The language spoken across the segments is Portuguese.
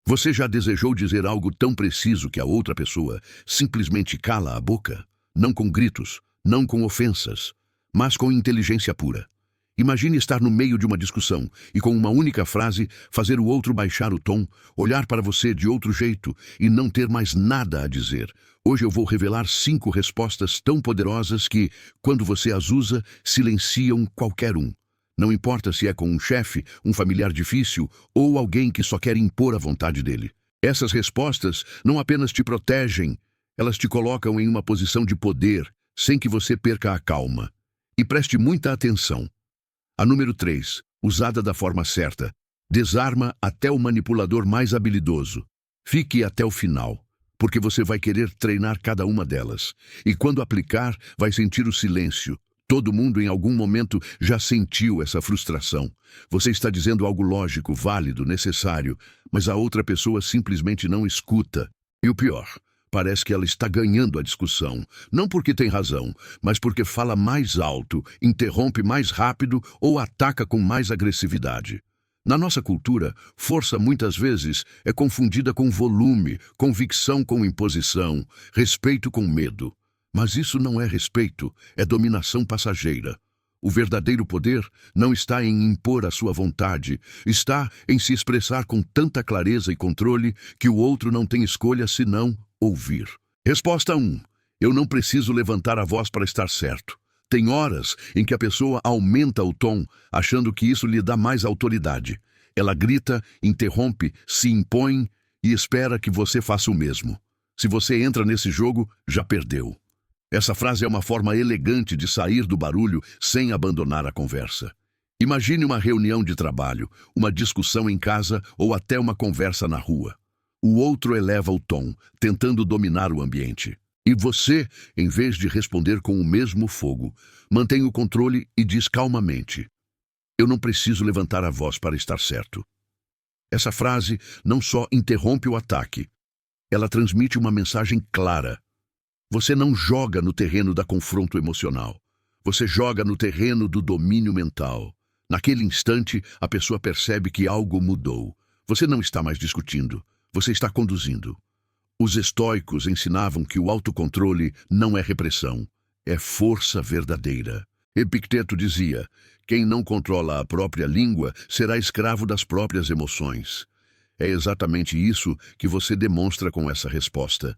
Você já desejou dizer algo tão preciso que a outra pessoa simplesmente cala a boca? Não com gritos, não com ofensas, mas com inteligência pura. Imagine estar no meio de uma discussão e com uma única frase fazer o outro baixar o tom, olhar para você de outro jeito e não ter mais nada a dizer. Hoje eu vou revelar 5 respostas tão poderosas que, quando você as usa, silenciam qualquer um. Não importa se é com um chefe, um familiar difícil ou alguém que só quer impor a vontade dele. Essas respostas não apenas te protegem, elas te colocam em uma posição de poder, sem que você perca a calma. E preste muita atenção. A número 3, usada da forma certa, desarma até o manipulador mais habilidoso. Fique até o final, porque você vai querer treinar cada uma delas. E quando aplicar, vai sentir o silêncio. Todo mundo em algum momento já sentiu essa frustração. Você está dizendo algo lógico, válido, necessário, mas a outra pessoa simplesmente não escuta. E o pior, parece que ela está ganhando a discussão, não porque tem razão, mas porque fala mais alto, interrompe mais rápido ou ataca com mais agressividade. Na nossa cultura, força muitas vezes é confundida com volume, convicção com imposição, respeito com medo. Mas isso não é respeito, é dominação passageira. O verdadeiro poder não está em impor a sua vontade, está em se expressar com tanta clareza e controle que o outro não tem escolha senão ouvir. Resposta 1. Eu não preciso levantar a voz para estar certo. Tem horas em que a pessoa aumenta o tom, achando que isso lhe dá mais autoridade. Ela grita, interrompe, se impõe e espera que você faça o mesmo. Se você entra nesse jogo, já perdeu. Essa frase é uma forma elegante de sair do barulho sem abandonar a conversa. Imagine uma reunião de trabalho, uma discussão em casa ou até uma conversa na rua. O outro eleva o tom, tentando dominar o ambiente. E você, em vez de responder com o mesmo fogo, mantém o controle e diz calmamente: eu não preciso levantar a voz para estar certo. Essa frase não só interrompe o ataque, ela transmite uma mensagem clara. Você não joga no terreno da confronto emocional. Você joga no terreno do domínio mental. Naquele instante, a pessoa percebe que algo mudou. Você não está mais discutindo. Você está conduzindo. Os estoicos ensinavam que o autocontrole não é repressão, é força verdadeira. Epicteto dizia: quem não controla a própria língua será escravo das próprias emoções. É exatamente isso que você demonstra com essa resposta.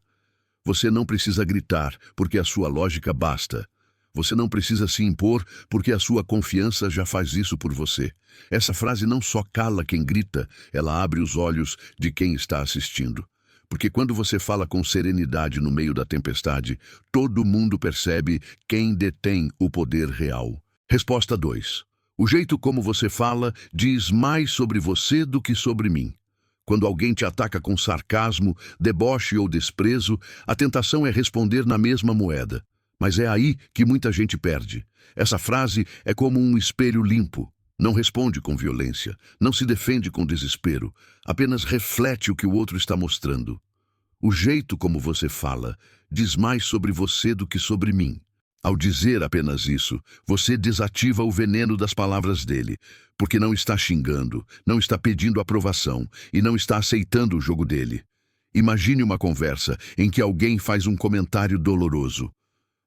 Você não precisa gritar, porque a sua lógica basta. Você não precisa se impor, porque a sua confiança já faz isso por você. Essa frase não só cala quem grita, ela abre os olhos de quem está assistindo. Porque quando você fala com serenidade no meio da tempestade, todo mundo percebe quem detém o poder real. Resposta 2. O jeito como você fala diz mais sobre você do que sobre mim. Quando alguém te ataca com sarcasmo, deboche ou desprezo, a tentação é responder na mesma moeda. Mas é aí que muita gente perde. Essa frase é como um espelho limpo. Não responde com violência, não se defende com desespero, apenas reflete o que o outro está mostrando. O jeito como você fala diz mais sobre você do que sobre mim. Ao dizer apenas isso, você desativa o veneno das palavras dele, porque não está xingando, não está pedindo aprovação e não está aceitando o jogo dele. Imagine uma conversa em que alguém faz um comentário doloroso.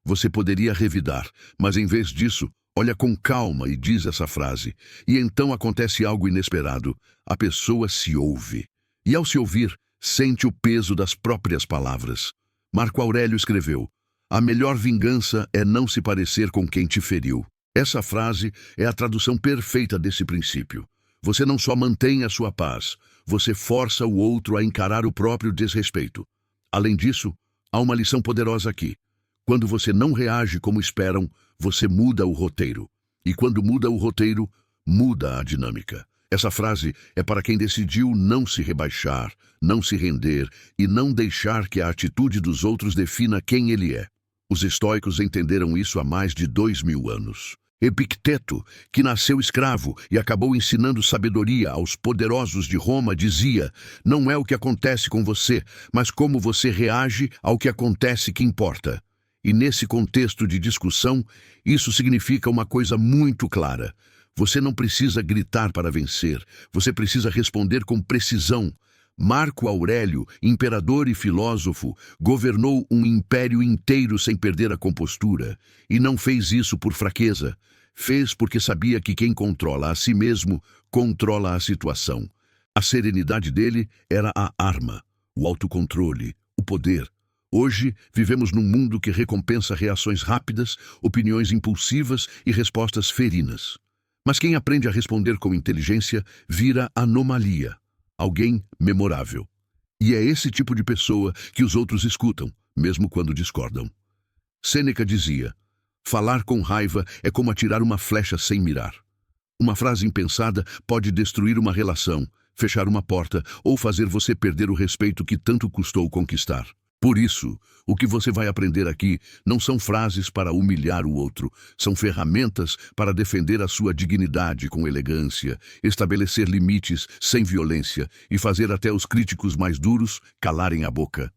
Você poderia revidar, mas em vez disso, olha com calma e diz essa frase. E então acontece algo inesperado. A pessoa se ouve. E ao se ouvir, sente o peso das próprias palavras. Marco Aurélio escreveu: a melhor vingança é não se parecer com quem te feriu. Essa frase é a tradução perfeita desse princípio. Você não só mantém a sua paz, você força o outro a encarar o próprio desrespeito. Além disso, há uma lição poderosa aqui. Quando você não reage como esperam, você muda o roteiro. E quando muda o roteiro, muda a dinâmica. Essa frase é para quem decidiu não se rebaixar, não se render e não deixar que a atitude dos outros defina quem ele é. Os estoicos entenderam isso há mais de 2000 anos. Epicteto, que nasceu escravo e acabou ensinando sabedoria aos poderosos de Roma, dizia: não é o que acontece com você, mas como você reage ao que acontece que importa. E nesse contexto de discussão, isso significa uma coisa muito clara. Você não precisa gritar para vencer, você precisa responder com precisão. Marco Aurélio, imperador e filósofo, governou um império inteiro sem perder a compostura, e não fez isso por fraqueza. Fez porque sabia que quem controla a si mesmo, controla a situação. A serenidade dele era a arma, o autocontrole, o poder. Hoje, vivemos num mundo que recompensa reações rápidas, opiniões impulsivas e respostas ferinas. Mas quem aprende a responder com inteligência vira anomalia, alguém memorável. E é esse tipo de pessoa que os outros escutam, mesmo quando discordam. Sêneca dizia: falar com raiva é como atirar uma flecha sem mirar. Uma frase impensada pode destruir uma relação, fechar uma porta ou fazer você perder o respeito que tanto custou conquistar. Por isso, o que você vai aprender aqui não são frases para humilhar o outro, são ferramentas para defender a sua dignidade com elegância, estabelecer limites sem violência e fazer até os críticos mais duros calarem a boca.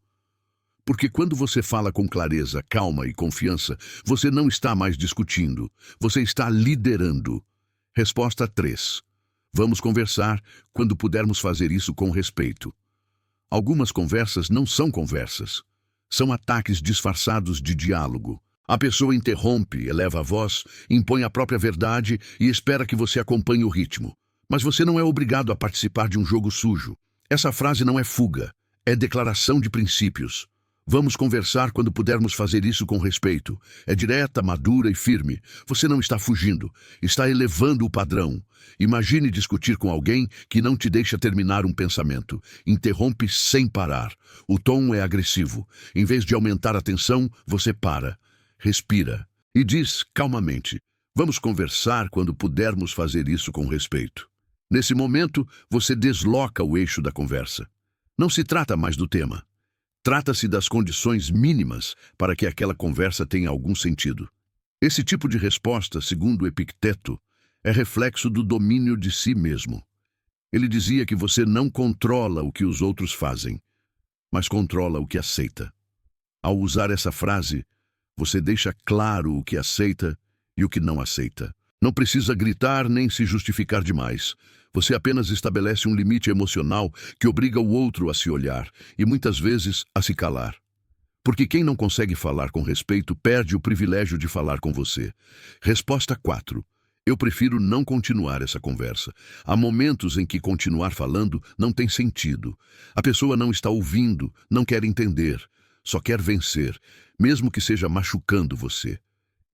Porque quando você fala com clareza, calma e confiança, você não está mais discutindo, você está liderando. Resposta 3. Vamos conversar quando pudermos fazer isso com respeito. Algumas conversas não são conversas. São ataques disfarçados de diálogo. A pessoa interrompe, eleva a voz, impõe a própria verdade e espera que você acompanhe o ritmo. Mas você não é obrigado a participar de um jogo sujo. Essa frase não é fuga, é declaração de princípios. Vamos conversar quando pudermos fazer isso com respeito. É direta, madura e firme. Você não está fugindo, está elevando o padrão. Imagine discutir com alguém que não te deixa terminar um pensamento. Interrompe sem parar. O tom é agressivo. Em vez de aumentar a tensão, você para, respira e diz calmamente: vamos conversar quando pudermos fazer isso com respeito. Nesse momento, você desloca o eixo da conversa. Não se trata mais do tema. Trata-se das condições mínimas para que aquela conversa tenha algum sentido. Esse tipo de resposta, segundo Epicteto, é reflexo do domínio de si mesmo. Ele dizia que você não controla o que os outros fazem, mas controla o que aceita. Ao usar essa frase, você deixa claro o que aceita e o que não aceita. Não precisa gritar nem se justificar demais. Você apenas estabelece um limite emocional que obriga o outro a se olhar e, muitas vezes, a se calar. Porque quem não consegue falar com respeito perde o privilégio de falar com você. Resposta 4. Eu prefiro não continuar essa conversa. Há momentos em que continuar falando não tem sentido. A pessoa não está ouvindo, não quer entender, só quer vencer, mesmo que seja machucando você.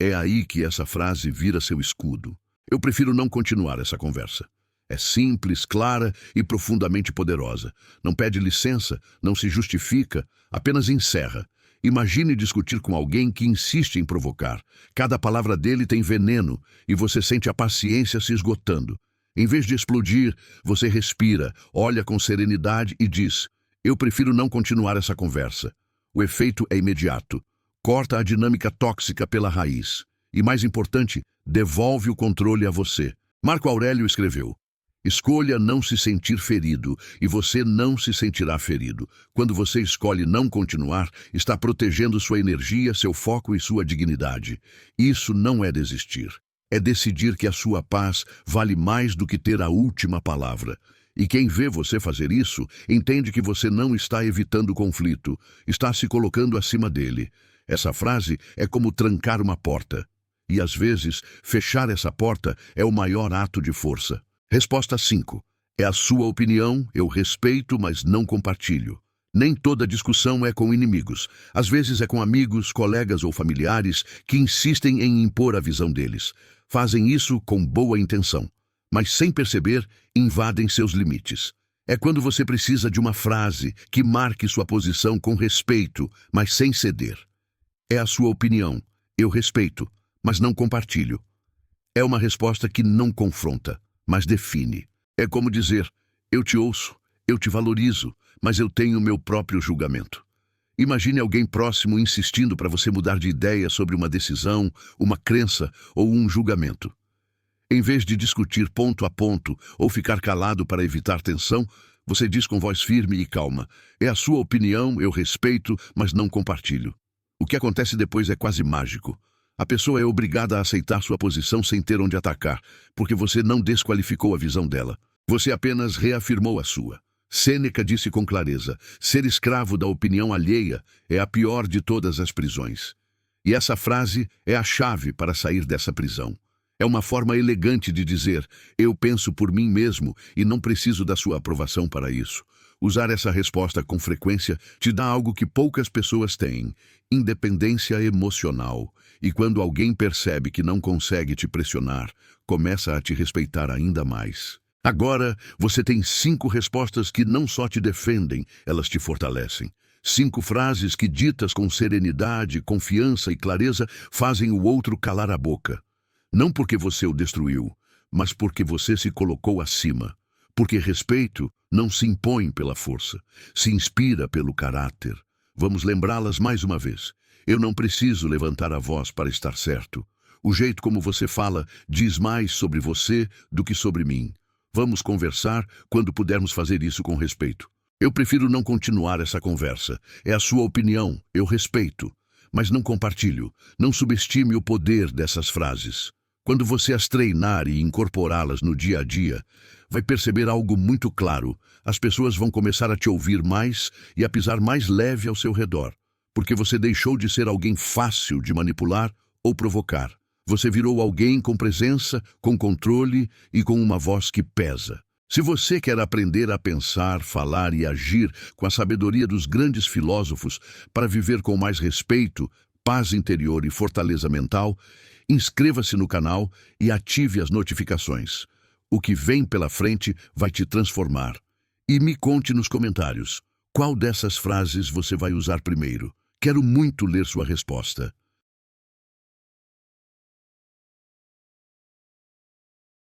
É aí que essa frase vira seu escudo. Eu prefiro não continuar essa conversa. É simples, clara e profundamente poderosa. Não pede licença, não se justifica, apenas encerra. Imagine discutir com alguém que insiste em provocar. Cada palavra dele tem veneno e você sente a paciência se esgotando. Em vez de explodir, você respira, olha com serenidade e diz: eu prefiro não continuar essa conversa. O efeito é imediato. Corta a dinâmica tóxica pela raiz. E, mais importante, devolve o controle a você. Marco Aurélio escreveu: escolha não se sentir ferido e você não se sentirá ferido. Quando você escolhe não continuar, está protegendo sua energia, seu foco e sua dignidade. Isso não é desistir. É decidir que a sua paz vale mais do que ter a última palavra. E quem vê você fazer isso, entende que você não está evitando o conflito, está se colocando acima dele. Essa frase é como trancar uma porta. E às vezes, fechar essa porta é o maior ato de força. Resposta 5. É a sua opinião, eu respeito, mas não compartilho. Nem toda discussão é com inimigos. Às vezes é com amigos, colegas ou familiares que insistem em impor a visão deles. Fazem isso com boa intenção, mas sem perceber, invadem seus limites. É quando você precisa de uma frase que marque sua posição com respeito, mas sem ceder. É a sua opinião, eu respeito, mas não compartilho. É uma resposta que não confronta, mas define. É como dizer: eu te ouço, eu te valorizo, mas eu tenho meu próprio julgamento. Imagine alguém próximo insistindo para você mudar de ideia sobre uma decisão, uma crença ou um julgamento. Em vez de discutir ponto a ponto ou ficar calado para evitar tensão, você diz com voz firme e calma: é a sua opinião, eu respeito, mas não compartilho. O que acontece depois é quase mágico. A pessoa é obrigada a aceitar sua posição sem ter onde atacar, porque você não desqualificou a visão dela. Você apenas reafirmou a sua. Sêneca disse com clareza: ser escravo da opinião alheia é a pior de todas as prisões. E essa frase é a chave para sair dessa prisão. É uma forma elegante de dizer: eu penso por mim mesmo e não preciso da sua aprovação para isso. Usar essa resposta com frequência te dá algo que poucas pessoas têm: independência emocional. E quando alguém percebe que não consegue te pressionar, começa a te respeitar ainda mais. Agora, você tem 5 respostas que não só te defendem, elas te fortalecem. 5 frases que, ditas com serenidade, confiança e clareza, fazem o outro calar a boca. Não porque você o destruiu, mas porque você se colocou acima. Porque respeito não se impõe pela força, se inspira pelo caráter. Vamos lembrá-las mais uma vez. Eu não preciso levantar a voz para estar certo. O jeito como você fala diz mais sobre você do que sobre mim. Vamos conversar quando pudermos fazer isso com respeito. Eu prefiro não continuar essa conversa. É a sua opinião, eu respeito. Mas não compartilho. Não subestime o poder dessas frases. Quando você as treinar e incorporá-las no dia a dia, vai perceber algo muito claro. As pessoas vão começar a te ouvir mais e a pisar mais leve ao seu redor. Porque você deixou de ser alguém fácil de manipular ou provocar. Você virou alguém com presença, com controle e com uma voz que pesa. Se você quer aprender a pensar, falar e agir com a sabedoria dos grandes filósofos para viver com mais respeito, paz interior e fortaleza mental, inscreva-se no canal e ative as notificações. O que vem pela frente vai te transformar. E me conte nos comentários, qual dessas frases você vai usar primeiro? Quero muito ler sua resposta.